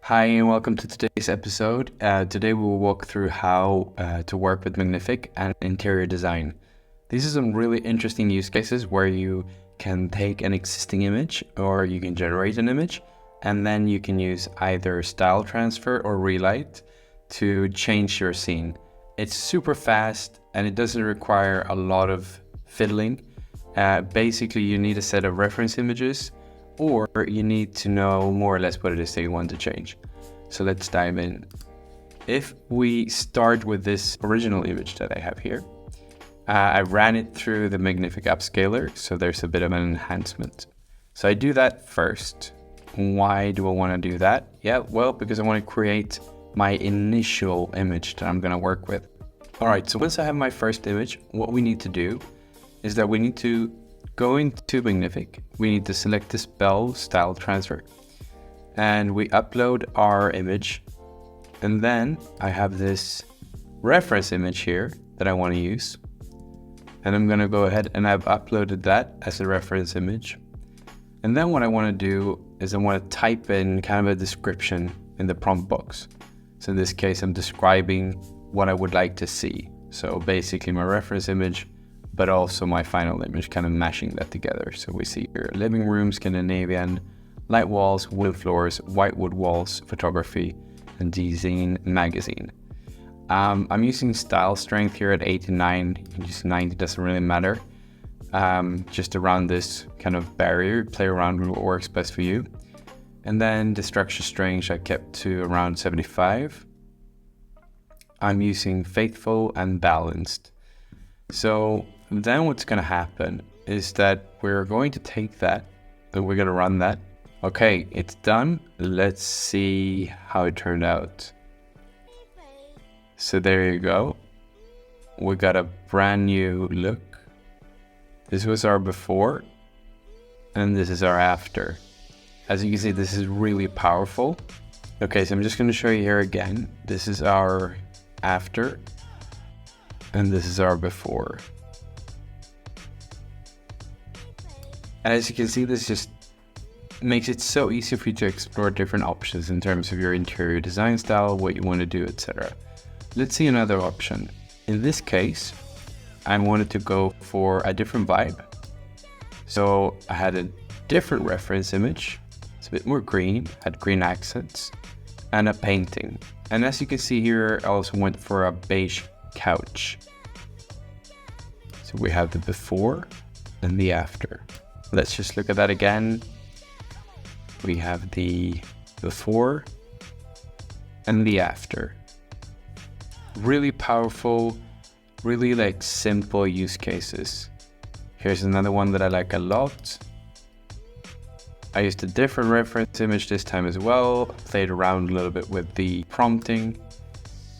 Hi and welcome to today's episode. Today we'll walk through how to work with Magnific and interior design. These are some really interesting use cases where you can take an existing image or you can generate an image and then you can use either Style Transfer or Relight to change your scene. It's super fast and it doesn't require a lot of fiddling. Basically, you need a set of reference images or you need to know more or less what it is that you want to change. So let's dive in. If we start with this original image that I have here, I ran it through the Magnific Upscaler, so there's a bit of an enhancement. So I do that first. Why do I want to do that? Yeah, well, because I want to create my initial image that I'm going to work with. All right, so once I have my first image, what we need to do is that we need to go into Magnific. We need to select the Style Transfer and we upload our image. And then I have this reference image here that I want to use. And I'm going to go ahead and I've uploaded that as a reference image. And then what I want to do is I want to type in kind of a description in the prompt box. So in this case, I'm describing what I would like to see. So basically my reference image, but also my final image, kind of mashing that together. So we see here, living room, Scandinavian, light walls, wood floors, white wood walls, photography, and design magazine. I'm using style strength here at 89, you can use 90, doesn't really matter. Just around this kind of barrier, play around with what works best for you. And then the structure strength I kept to around 75. I'm using faithful and balanced. So then what's going to happen is that we're going to take that and we're going to run that. Okay, it's done. Let's see how it turned out. So there you go. We got a brand new look. This was our before and this is our after. As you can see, this is really powerful. Okay, so I'm just going to show you here again. This is our after and this is our before. And as you can see, this just makes it so easy for you to explore different options in terms of your interior design style, what you want to do, etc. Let's see another option. In this case, I wanted to go for a different vibe. So I had a different reference image. It's a bit more green, had green accents, and a painting. And as you can see here, I also went for a beige couch. So we have the before and the after. Let's just look at that again. We have the before and the after. Really powerful, really like simple use cases. Here's another one that I like a lot. I used a different reference image this time as well, played around a little bit with the prompting.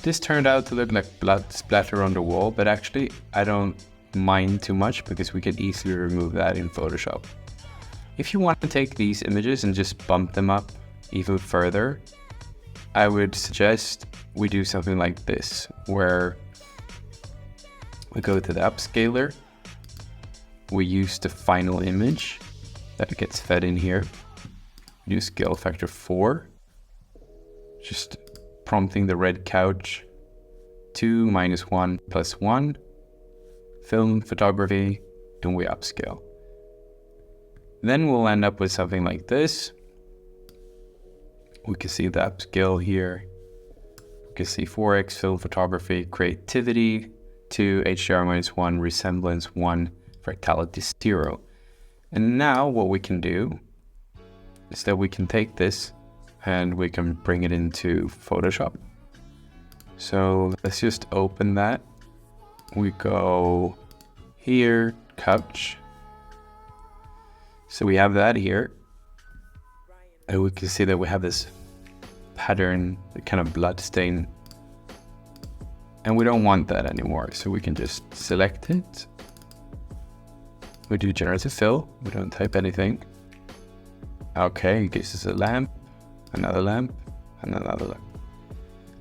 This turned out to look like blood splatter on the wall, but actually I don't mind too much because we can easily remove that in Photoshop. If you want to take these images and just bump them up even further, I would suggest we do something like this, where we go to the upscaler, we use the final image that gets fed in here, use scale factor 4, just prompting the red couch, 2 minus 1 plus 1, film photography, and we upscale. Then we'll end up with something like this. We can see the upscale here. We can see 4x film photography, creativity, 2 HDR minus 1, resemblance 1, fractality 0. And now what we can do is that we can take this and we can bring it into Photoshop. So let's just open that. We go here, couch. So we have that here. And we can see that we have this pattern, the kind of blood stain. And we don't want that anymore. So we can just select it. We do generative fill. We don't type anything. Okay, it gives us a lamp, another lamp, and another lamp.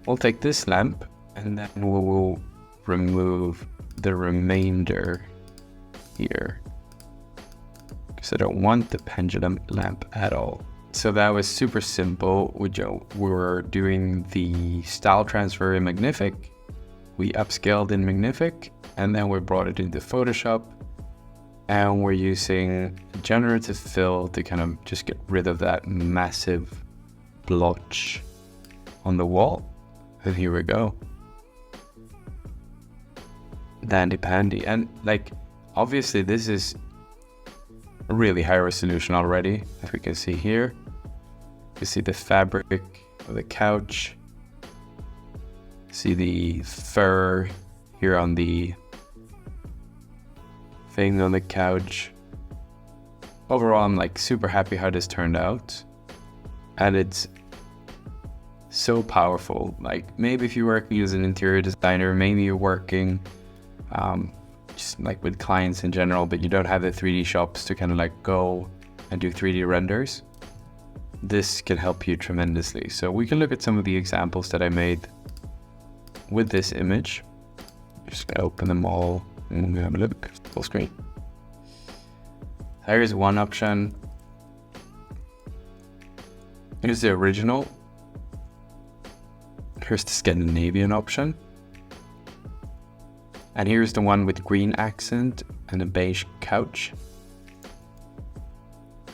We'll take this lamp and then we will remove the remainder here. because I don't want the pendulum lamp at all. So that was super simple. We were doing the style transfer in Magnific. We upscaled in Magnific, and then we brought it into Photoshop. And we're using generative fill to kind of just get rid of that massive blotch on the wall. And here we go. Dandy pandy. And like, obviously this is a really high resolution already, as we can see here. You see the fabric of the couch. See the fur here on the thing on the couch. Overall, I'm like super happy how this turned out. And it's so powerful. Like, maybe if you're working as an interior designer, maybe you're working just like with clients in general, but you don't have the 3D shops to kind of like go and do 3D renders. This can help you tremendously. So we can look at some of the examples that I made with this image. Just gonna open them all and have a look full screen. Here's one option. Here's the original. Here's the Scandinavian option. And here's the one with green accent and a beige couch.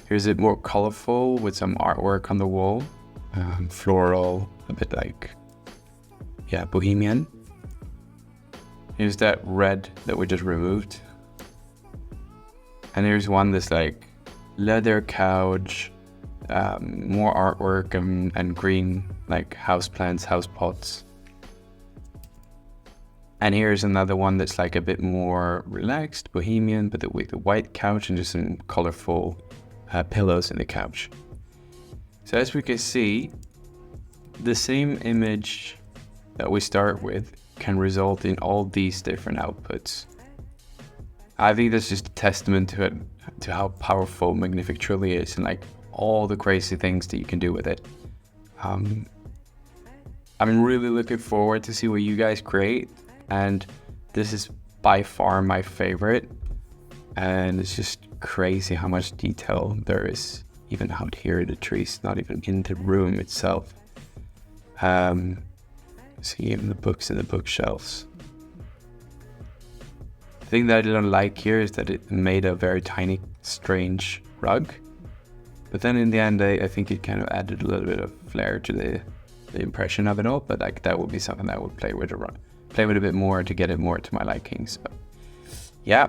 Here's it more colorful with some artwork on the wall. Floral, a bit like, yeah, bohemian. Here's that red that we just removed. And here's one that's like leather couch, more artwork and green, like houseplants, house pots. And here's another one that's like a bit more relaxed, bohemian, but with the white couch and just some colorful pillows in the couch. So as we can see, the same image that we start with can result in all these different outputs. I think that's just a testament to how powerful Magnific truly is, and like all the crazy things that you can do with it. I'm really looking forward to see what you guys create, and this is by far my favorite. And it's just crazy how much detail there is, even out here in the trees, not even in the room itself. See even the books in the bookshelves. The thing that I don't like here is that it made a very tiny, strange rug. But then in the end, I think it kind of added a little bit of flair to the impression of it all. But like that would be something that I would play with a bit more to get it more to my liking. So yeah,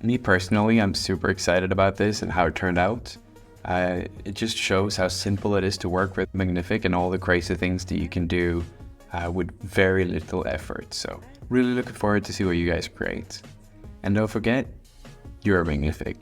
me personally, I'm super excited about this and how it turned out. It just shows how simple it is to work with Magnific and all the crazy things that you can do with very little effort. So really looking forward to see what you guys create. And don't forget, you're Magnific.